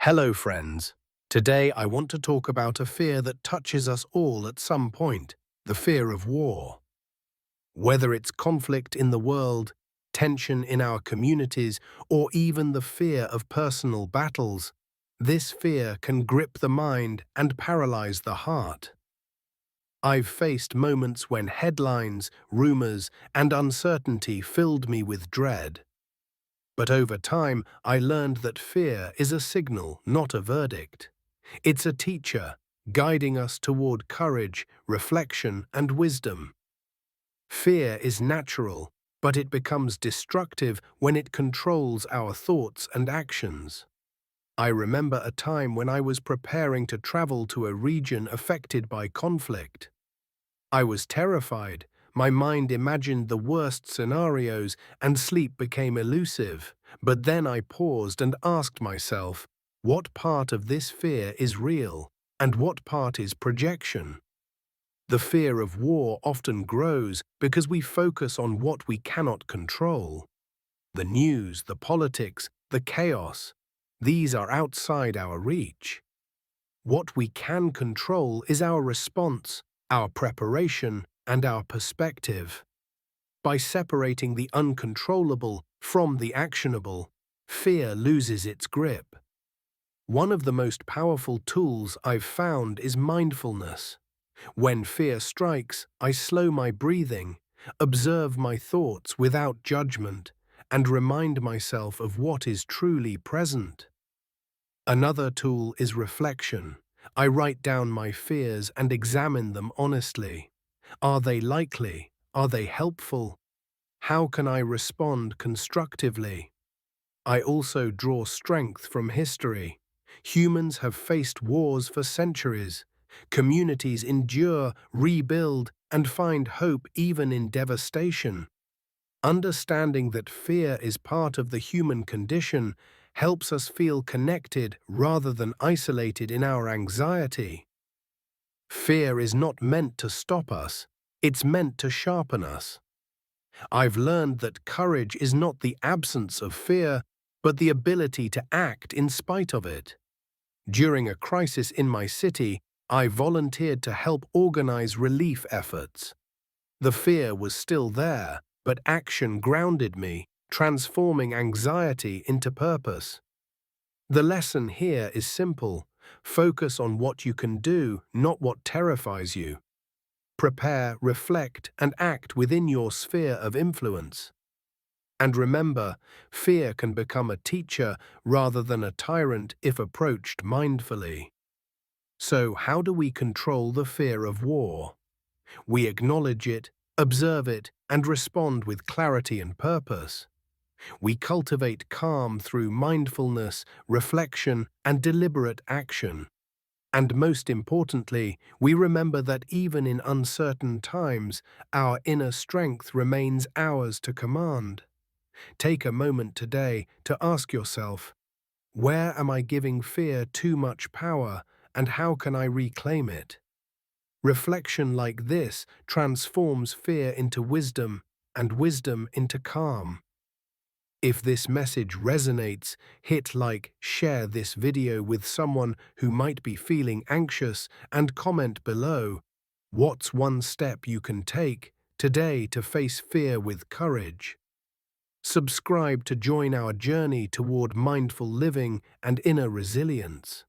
Hello, friends. Today I want to talk about a fear that touches us all at some point, the fear of war. Whether it's conflict in the world, tension in our communities, or even the fear of personal battles, this fear can grip the mind and paralyze the heart. I've faced moments when headlines, rumors, and uncertainty filled me with dread. But over time, I learned that fear is a signal, not a verdict. It's a teacher, guiding us toward courage, reflection, and wisdom. Fear is natural, but it becomes destructive when it controls our thoughts and actions. I remember a time when I was preparing to travel to a region affected by conflict. I was terrified. My mind imagined the worst scenarios and sleep became elusive. But then I paused and asked myself, what part of this fear is real and what part is projection? The fear of war often grows because we focus on what we cannot control. The news, the politics, the chaos, these are outside our reach. What we can control is our response, our preparation, and our perspective. By separating the uncontrollable from the actionable, fear loses its grip. One of the most powerful tools I've found is mindfulness. When fear strikes, I slow my breathing, observe my thoughts without judgment, and remind myself of what is truly present. Another tool is reflection. I write down my fears and examine them honestly. Are they likely? Are they helpful? How can I respond constructively? I also draw strength from history. Humans have faced wars for centuries. Communities endure, rebuild, and find hope even in devastation. Understanding that fear is part of the human condition helps us feel connected rather than isolated in our anxiety. Fear is not meant to stop us, it's meant to sharpen us. I've learned that courage is not the absence of fear, but the ability to act in spite of it. During a crisis in my city, I volunteered to help organize relief efforts. The fear was still there, but action grounded me, transforming anxiety into purpose. The lesson here is simple. Focus on what you can do, not what terrifies you. Prepare, reflect, and act within your sphere of influence. And remember, fear can become a teacher rather than a tyrant if approached mindfully. So, how do we control the fear of war? We acknowledge it, observe it, and respond with clarity and purpose. We cultivate calm through mindfulness, reflection, and deliberate action. And most importantly, we remember that even in uncertain times, our inner strength remains ours to command. Take a moment today to ask yourself, where am I giving fear too much power, and how can I reclaim it? Reflection like this transforms fear into wisdom and wisdom into calm. If this message resonates, hit like, share this video with someone who might be feeling anxious, and comment below, what's one step you can take today to face fear with courage? Subscribe to join our journey toward mindful living and inner resilience.